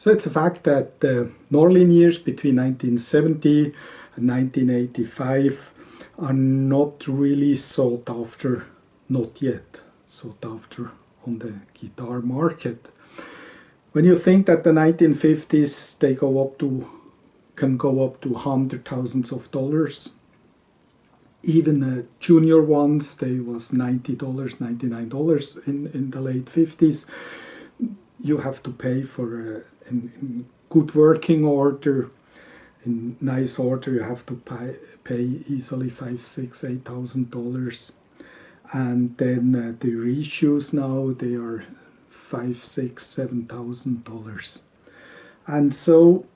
So it's a fact that the Norlin years between 1970 and 1985 are not really sought after, not yet sought after on the guitar market. When you think that the 1950s can go up to $100,000, even the junior ones, they was $90, $99 in the late 50s. You have to pay for in good working order, in nice order, you have to pay easily $5,000, $6,000, $8,000. And then the reissues now, they are $5,000, $6,000, $7,000. And so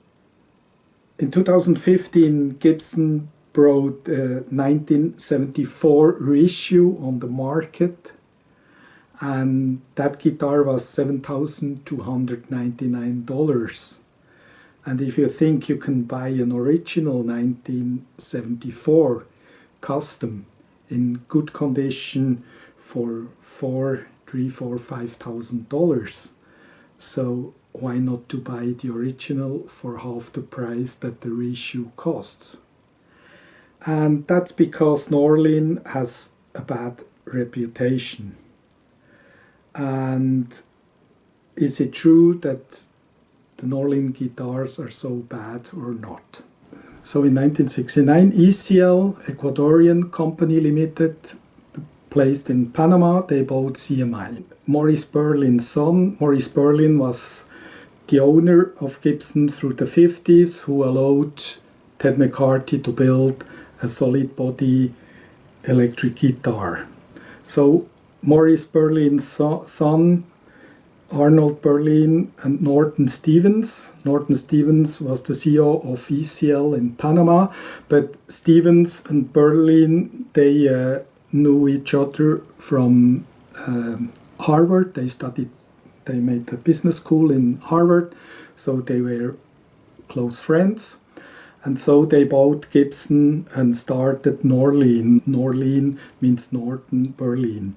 in 2015, Gibson brought a 1974 reissue on the market, and that guitar was $7,299. And if you think you can buy an original 1974 custom in good condition for $5,000, so why not to buy the original for half the price that the reissue costs? And that's because Norlin has a bad reputation. And is it true that the Norlin guitars are so bad or not? So in 1969, ECL, Ecuadorian Company Limited, placed in Panama, they bought CMI. Maurice Berlin's son, Maurice Berlin, was the owner of Gibson through the 50s, who allowed Ted McCarthy to build a solid body electric guitar. So Maurice Berlin's son, Arnold Berlin, and Norton Stevens. Norton Stevens was the CEO of ECL in Panama, but Stevens and Berlin, they knew each other from Harvard. They made a business school in Harvard, so they were close friends. And so they bought Gibson and started Norlin. Norlin means Norton Berlin.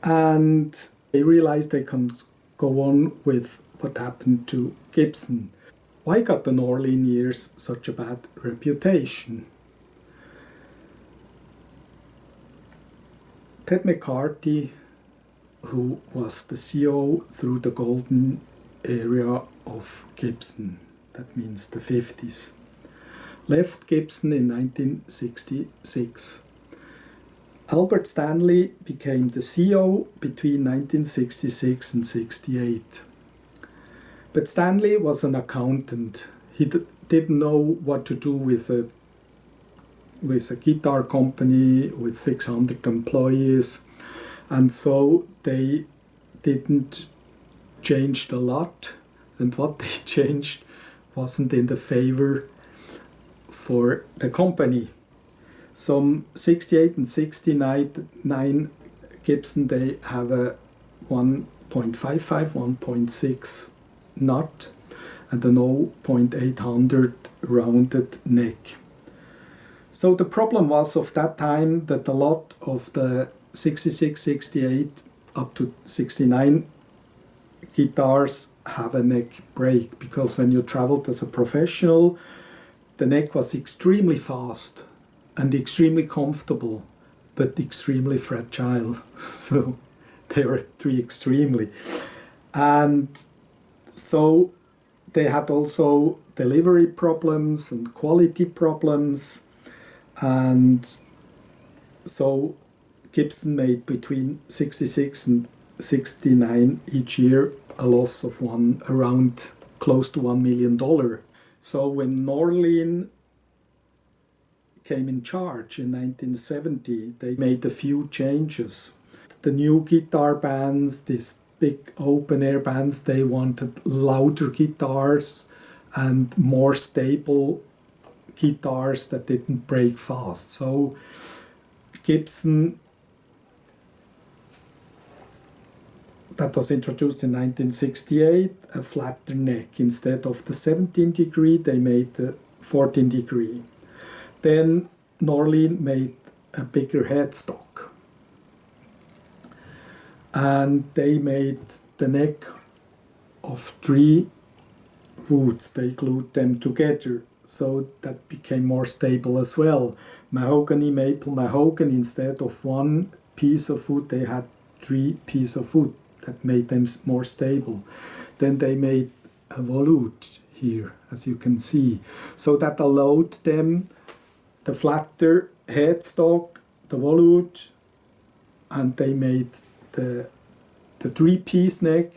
And they realized they can go on with what happened to Gibson. Why got the Norlin years such a bad reputation? Ted McCarthy, who was the CEO through the golden era of Gibson, that means the 50s, left Gibson in 1966. Albert Stanley became the CEO between 1966 and 68. But Stanley was an accountant. He didn't know what to do with a guitar company with 600 employees. And so they didn't change a lot. And what they changed wasn't in the favor for the company. Some 68 and 69 Gibson, they have a 1.55, 1.6 nut and a 0.800 rounded neck. So the problem was of that time that a lot of the 66, 68 up to 69 guitars have a neck break, because when you traveled as a professional, the neck was extremely fast and extremely comfortable, but extremely fragile. So they were three extremely. And so they had also delivery problems and quality problems. And so Gibson made between 66 and 69 each year a loss of around close to $1 million. So when Norlin came in charge in 1970, they made a few changes. The new guitar bands, these big open-air bands, they wanted louder guitars and more stable guitars that didn't break fast. So Gibson, that was introduced in 1968, a flatter neck. Instead of the 17 degree, they made the 14 degree. Then Norlin made a bigger headstock. And they made the neck of 3 woods, they glued them together, so that became more stable as well. Mahogany, maple, mahogany, instead of one piece of wood, they had 3 pieces of wood. That made them more stable. Then they made a volute here, as you can see. So that allowed them the flatter headstock, the volute, and they made the 3-piece neck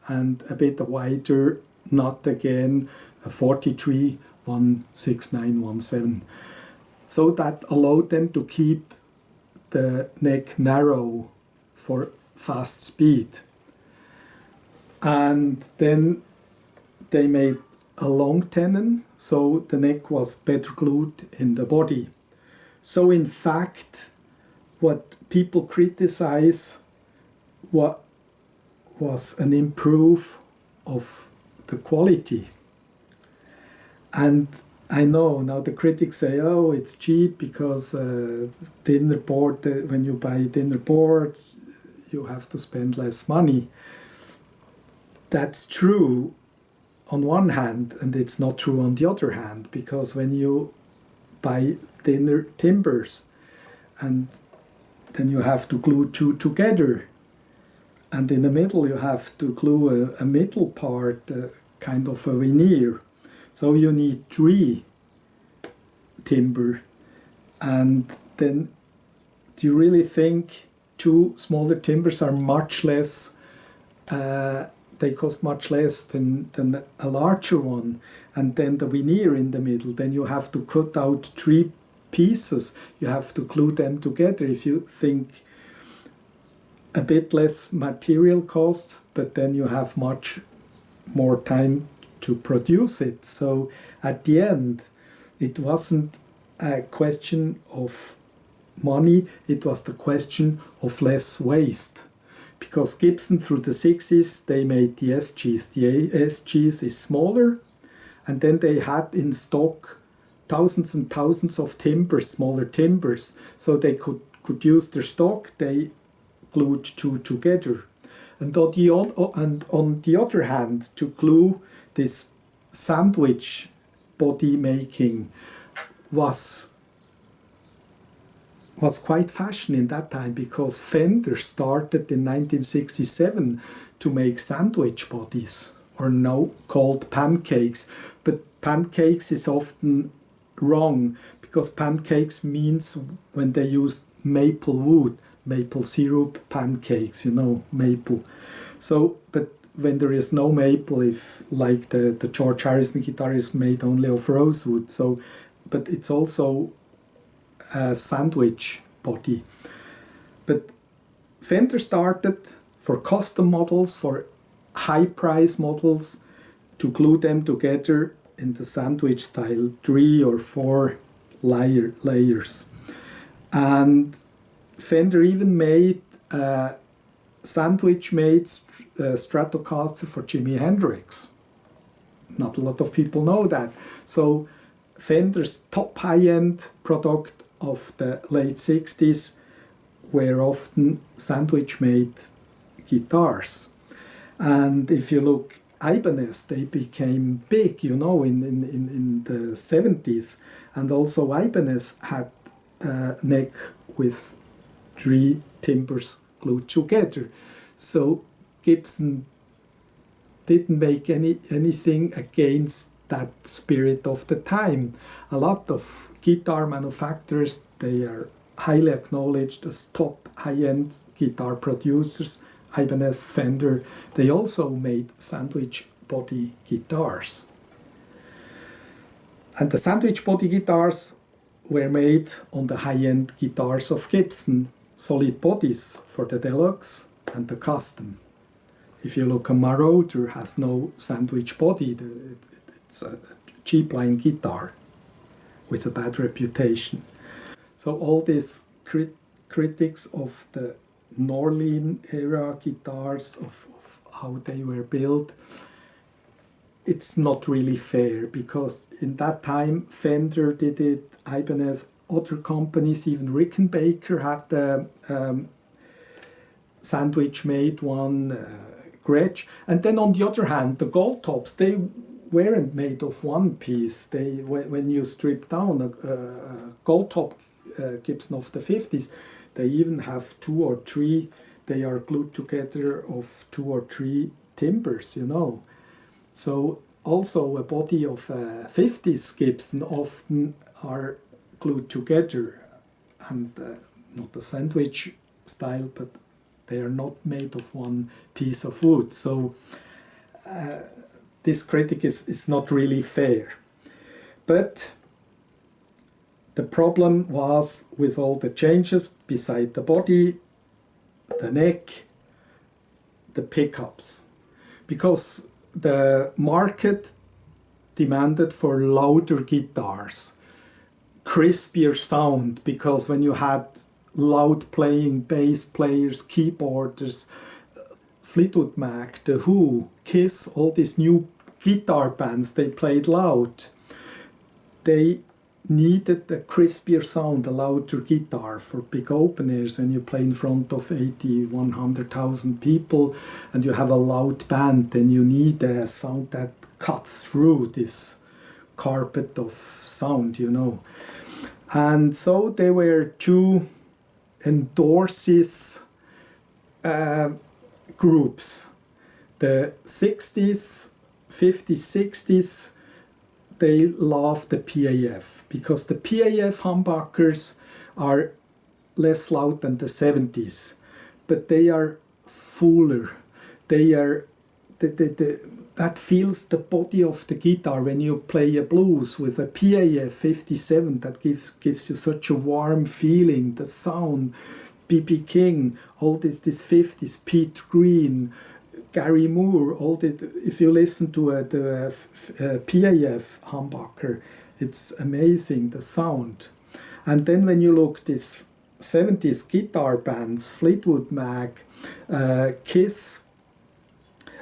and a bit wider nut again, a 43, 169, 17. So that allowed them to keep the neck narrow for fast speed. And then they made a long tenon, so the neck was better glued in the body. So in fact, what people criticize was an improve of the quality. And I know now the critics say, oh, it's cheap because dinner board, when you buy dinner boards, you have to spend less money. That's true on one hand, and it's not true on the other hand, because when you buy thinner timbers and then you have to glue 2 together, and in the middle you have to glue a middle part, kind of a veneer. So you need 3 timber. And then do you really think 2 smaller timbers are much less, they cost much less than a larger one? And then the veneer in the middle, then you have to cut out 3 pieces. You have to glue them together. If you think a bit less material costs, but then you have much more time to produce it. So at the end, it wasn't a question of money, it was the question of less waste. Because Gibson through the 60s, they made the SGs. The SGs is smaller, and then they had in stock thousands and thousands of timbers, smaller timbers, so they could use their stock. They glued 2 together. And on the other hand, to glue this sandwich body making was quite fashion in that time, because Fender started in 1967 to make sandwich bodies, or now called pancakes. But pancakes is often wrong, because pancakes means when they use maple wood, maple syrup pancakes, you know, maple. So, but when there is no maple, if like the George Harrison guitar is made only of rosewood, so, but it's also a sandwich body. But Fender started for custom models, for high price models, to glue them together in the sandwich style, 3 or 4 layers. And Fender even made a sandwich-made Stratocaster for Jimi Hendrix. Not a lot of people know that. So Fender's top high-end product of the late 60s were often sandwich-made guitars. And if you look, Ibanez, they became big, you know, in the 70s. And also Ibanez had a neck with 3 timbers glued together. So Gibson didn't make anything against that spirit of the time. A lot of guitar manufacturers, they are highly acknowledged as top high-end guitar producers. Ibanez, Fender, they also made sandwich body guitars. And the sandwich body guitars were made on the high-end guitars of Gibson, solid bodies for the Deluxe and the Custom. If you look, a Marauder has no sandwich body. It's a cheap line guitar with a bad reputation. So all these critics of the Norlin era guitars, of how they were built, it's not really fair, because in that time Fender did it, Ibanez, other companies, even Rickenbacker had the sandwich made one, Gretsch. And then on the other hand, the gold tops, they weren't made of one piece. They, when you strip down a gold top Gibson of the 50s, they even have 2 or 3. They are glued together of 2 or 3 timbers, you know. So also a body of a 50s Gibson often are glued together, and not a sandwich style, but they are not made of one piece of wood. So this critic is not really fair. But the problem was with all the changes beside the body, the neck, the pickups, because the market demanded for louder guitars, crispier sound, because when you had loud playing bass players, keyboarders, Fleetwood Mac, The Who, Kiss, all these new guitar bands, they played loud. They needed a crispier sound, a louder guitar for big open airs when you play in front of 80, 100,000 people and you have a loud band, then you need a sound that cuts through this carpet of sound, you know. And so there were 2 endorses groups. The 60s, 50s, 60s, they love the PAF because the PAF humbuckers are less loud than the 70s, but they are fuller. They are that feels the body of the guitar when you play a blues with a PAF 57. That gives you such a warm feeling. The sound, B.B. King, all this 50s, Pete Green, Gary Moore, all that. If you listen to the PAF humbucker, it's amazing, the sound. And then when you look this 70s guitar bands, Fleetwood Mac, Kiss,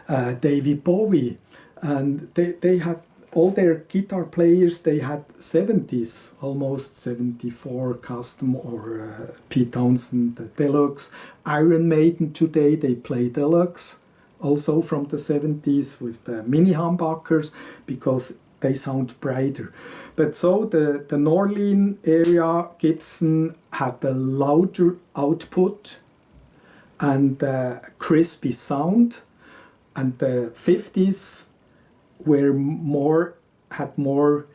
David Bowie, and they had all their guitar players, they had 70s, almost 74 custom, or Pete Townsend, Deluxe. Iron Maiden today, they play Deluxe, also from the 70s with the mini humbuckers, because they sound brighter. But so the Norlin area, Gibson had a louder output and a crispy sound, and the 50s were had more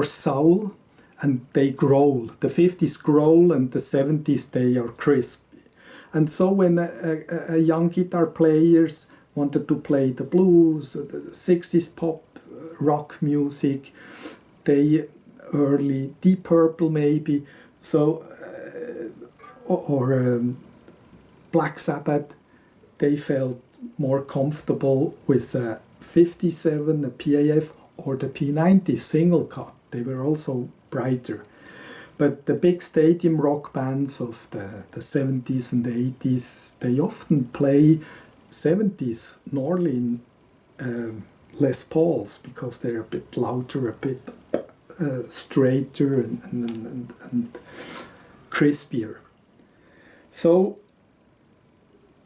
soul, and they growl. The 50s growl, and the 70s they are crisp. And so when a young guitar players wanted to play the blues, the 60s pop, rock music, they early Deep Purple maybe, so or Black Sabbath, they felt more comfortable with a 57, a PAF, or the P90 single cut. They were also brighter. But the big stadium rock bands of the 70s and the 80s, they often play 70s Norlin Les Pauls because they're a bit louder, a bit straighter and crispier. So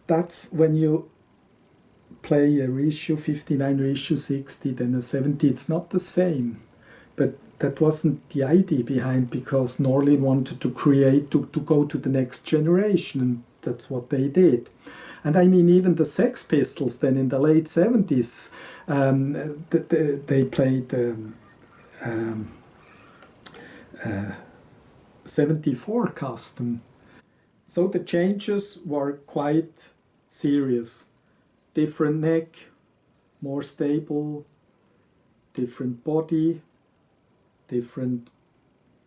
that's when you play a reissue 59, reissue 60, then a 70, it's not the same. But that wasn't the idea behind, because Norlin wanted to create, to go to the next generation, and that's what they did. And I mean, even the Sex Pistols then in the late 70s, they played 74 custom. So the changes were quite serious. Different neck, more stable, different body, different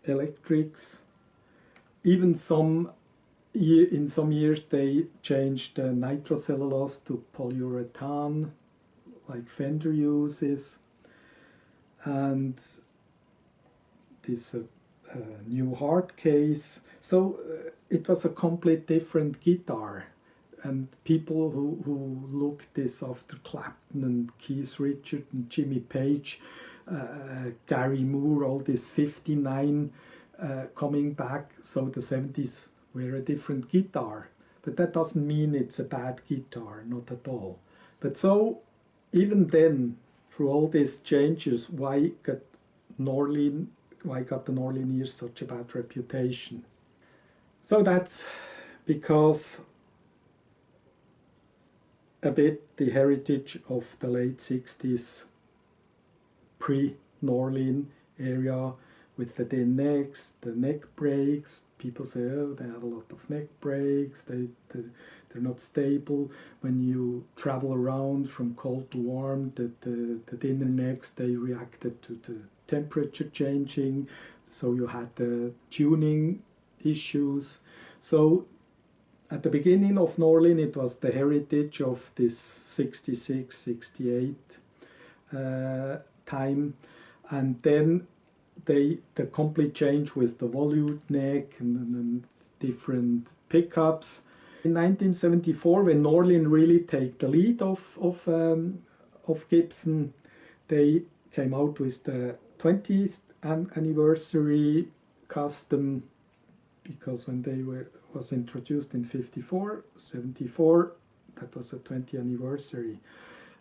electrics. Even in some years they changed the nitrocellulose to polyurethane, like Fender uses, and this new hard case. So it was a complete different guitar. And people who looked this after Clapton and Keith Richards and Jimmy Page, Gary Moore, all this 59 coming back, so the 70s were a different guitar. But that doesn't mean it's a bad guitar, not at all. But so even then, through all these changes, why got the Norlin such a bad reputation? So that's because a bit the heritage of the late 60s pre-Norlin area with the thin necks, the neck breaks. People say, oh, they have a lot of neck breaks, they're not stable. When you travel around from cold to warm, the thinner necks, they reacted to the temperature changing, so you had the tuning issues. So at the beginning of Norlin, it was the heritage of this 66, 68 time, and then the complete change with the volute neck and different pickups. In 1974, when Norlin really take the lead of Gibson, they came out with the 20th anniversary custom, because when they was introduced in 54, 74, that was a 20th anniversary.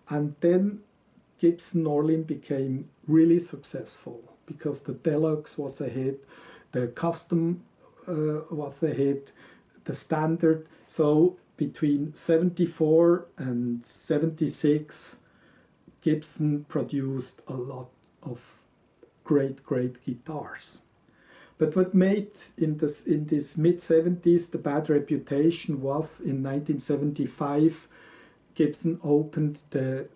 And then Gibson Norlin became really successful because the Deluxe was a hit, the custom was a hit, the standard. So between 74 and 76, Gibson produced a lot of great guitars. But what made in this mid-70s the bad reputation was in 1975, Gibson opened the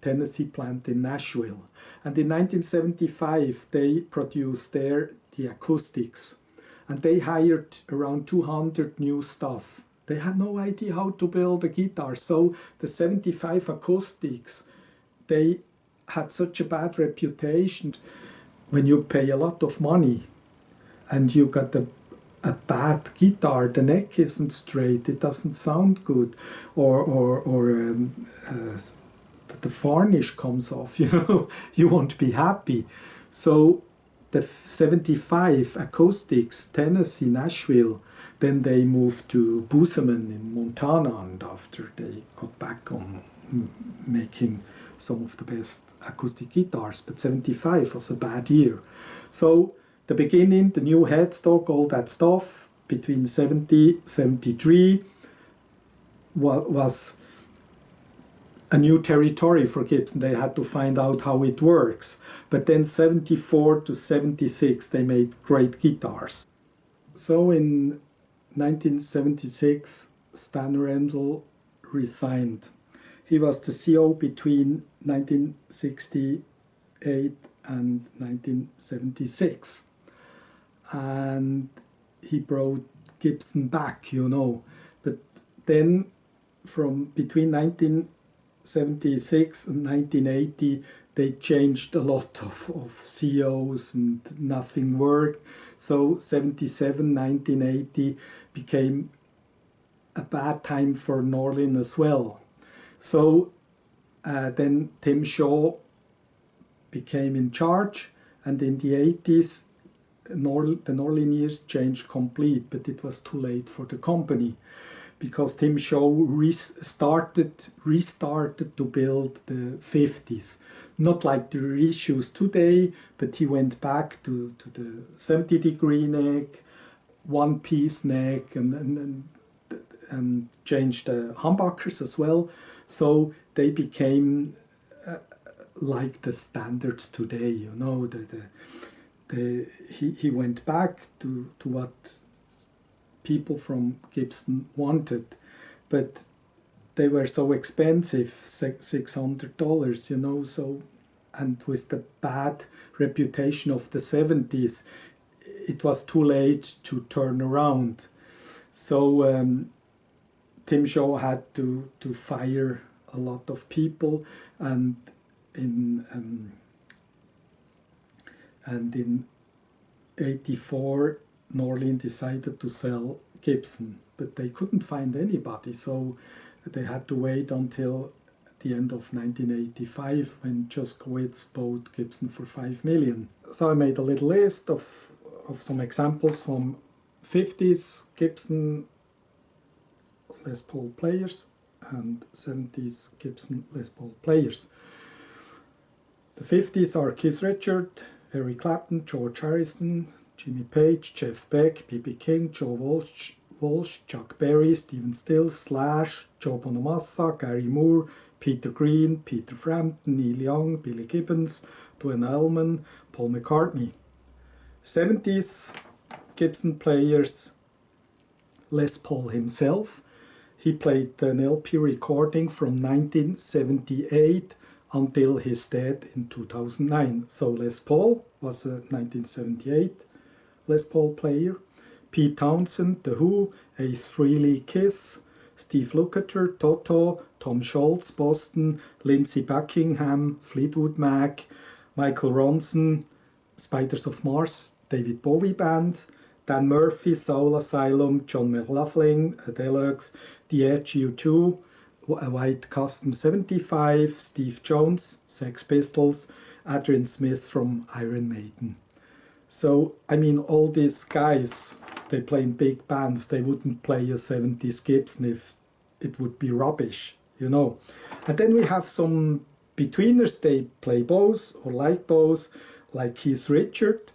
Tennessee plant in Nashville. And in 1975, they produced there the acoustics. And they hired around 200 new staff. They had no idea how to build a guitar. So the 75 acoustics, they had such a bad reputation. When you pay a lot of money and you got a bad guitar, the neck isn't straight, it doesn't sound good, or the varnish comes off, you won't be happy. So the 75 acoustics, Tennessee, Nashville, then they moved to Bozeman in Montana, and after they got back on making some of the best acoustic guitars, but 75 was a bad year. So the beginning, the new headstock, all that stuff, between 70, 73 was a new territory for Gibson. They had to find out how it works. But then 74 to 76, they made great guitars. So in 1976, Stan Rendel resigned. He was the CEO between 1968 and 1976. And he brought Gibson back, But then from between 1976 and 1980, they changed a lot of CEOs and nothing worked. So 77, 1980 became a bad time for Norlin as well. So then Tim Shaw became in charge, and in the 80s, the Norlin years changed complete, but it was too late for the company because Tim Shaw restarted to build the 50s. Not like the reissues today, but he went back to the 70-degree neck, one-piece neck, and changed the humbuckers as well. So they became like the standards today, he went back to what people from Gibson wanted, but they were so expensive, $600, so, and with the bad reputation of the 70s, it was too late to turn around. So Tim Shaw had to fire a lot of people, and in 84, Norlin decided to sell Gibson, but they couldn't find anybody, so they had to wait until the end of 1985 when Juskowitz bought Gibson for $5 million. So I made a little list of some examples from 50s Gibson Les Paul players and 70s Gibson Les Paul players. The 50s are Keith Richards, Eric Clapton, George Harrison, Jimmy Page, Jeff Beck, B.B. King, Joe Walsh, Chuck Berry, Stephen Stills, Slash, Joe Bonamassa, Gary Moore, Peter Green, Peter Frampton, Neil Young, Billy Gibbons, Duane Allman, Paul McCartney. 70s Gibson players, Les Paul himself. He played an LP recording from 1978 until his death in 2009. So Les Paul was a 1978 Les Paul player. Pete Townsend, The Who, Ace Frehley, Kiss, Steve Lukather, Toto, Tom Scholz, Boston, Lindsey Buckingham, Fleetwood Mac, Michael Ronson, Spiders of Mars, David Bowie Band, Dan Murphy, Soul Asylum, John McLaughlin, Deluxe, The Edge, U2, a White Custom 75, Steve Jones, Sex Pistols, Adrian Smith from Iron Maiden. So, I mean, all these guys, they play in big bands. They wouldn't play a 70s Gibson if it would be rubbish, you know. And then we have some betweeners. They play bows or like bows, like Keith Richards.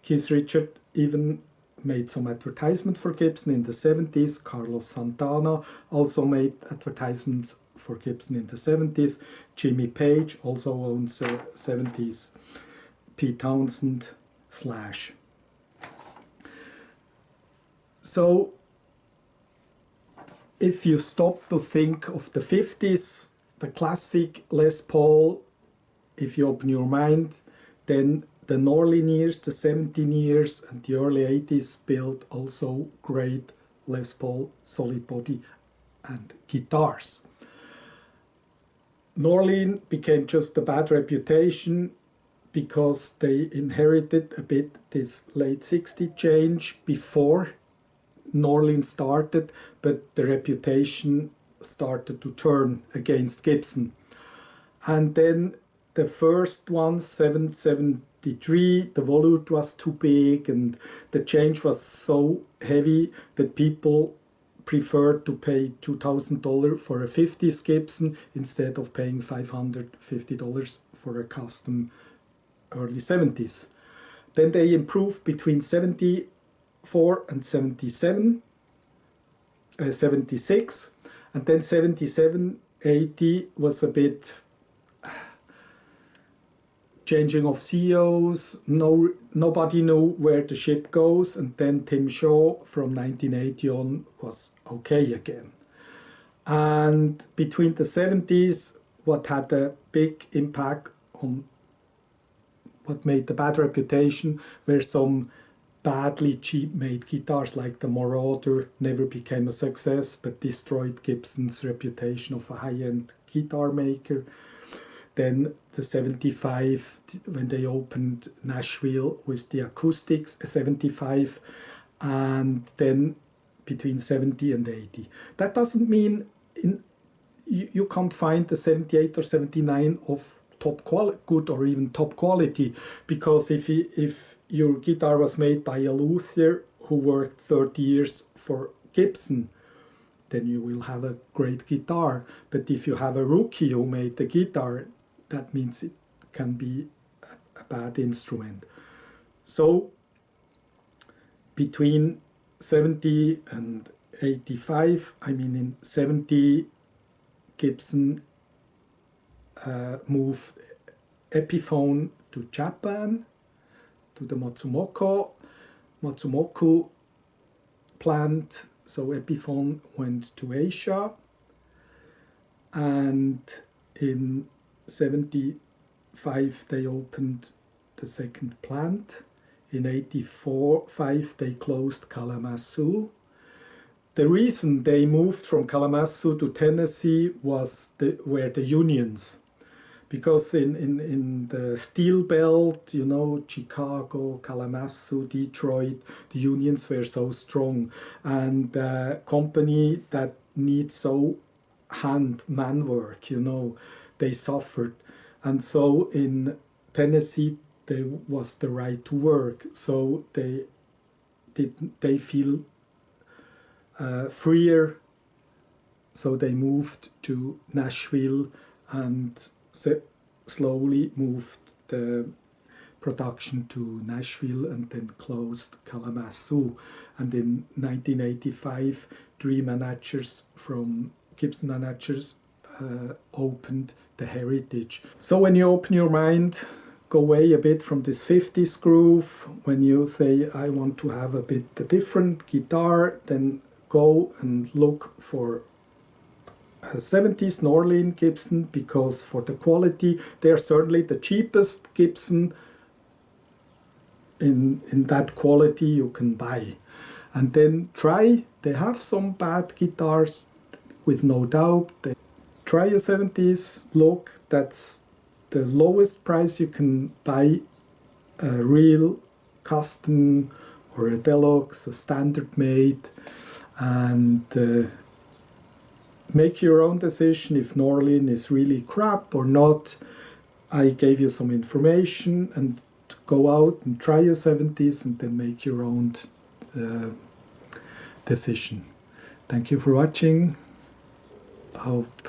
Keith Richards even made some advertisement for Gibson in the 70s. Carlos Santana also made advertisements for Gibson in the 70s. Jimmy Page also owns 70s. Pete Townsend, Slash. So if you stop to think of the 50s, the classic Les Paul, if you open your mind, then the Norlin years, the 70 years, and the early 80s built also great Les Paul solid body and guitars. Norlin became just a bad reputation because they inherited a bit this late 60s change before Norlin started, but the reputation started to turn against Gibson. And then the first one, 773, the volute was too big and the change was so heavy that people preferred to pay $2,000 for a 50s Gibson instead of paying $550 for a custom early 70s. Then they improved between 74 and 76, and then 77, 80 was a bit changing of CEOs, nobody knew where the ship goes, and then Tim Shaw from 1980 on was okay again. And between the 70s, what had a big impact on what made the bad reputation were some badly cheap-made guitars, like the Marauder never became a success but destroyed Gibson's reputation of a high-end guitar maker. Then the 75, when they opened Nashville with the acoustics, 75, and then between 70 and 80. That doesn't mean you can't find the 78 or 79 of top quality, good or even top quality, because if your guitar was made by a luthier who worked 30 years for Gibson, then you will have a great guitar. But if you have a rookie who made the guitar, that means it can be a bad instrument. So between 70 and 85, I mean in 70, Gibson moved Epiphone to Japan, to the Matsumoku plant. So Epiphone went to Asia, and in 75 they opened the second plant. In 85 they closed Kalamazoo. The reason they moved from Kalamazoo to Tennessee was were the unions. Because in the steel belt, you know, Chicago, Kalamazoo, Detroit, the unions were so strong. And a company that needs so man work, you know, they suffered. And so in Tennessee, there was the right to work. So they feel freer. So they moved to Nashville, and slowly moved the production to Nashville and then closed Kalamazoo. And in 1985, three managers from Gibson managers opened the Heritage. So when you open your mind, go away a bit from this 50s groove. When you say, I want to have a bit a different guitar, then go and look for a 70s Norlin Gibson, because for the quality, they are certainly the cheapest Gibson in that quality you can buy. And then they have some bad guitars with no doubt. Try a 70s look, that's the lowest price you can buy a real custom or a Deluxe, a standard made, and make your own decision if Norlin is really crap or not. I gave you some information, and go out and try your 70s and then make your own decision. Thank you for watching. I hope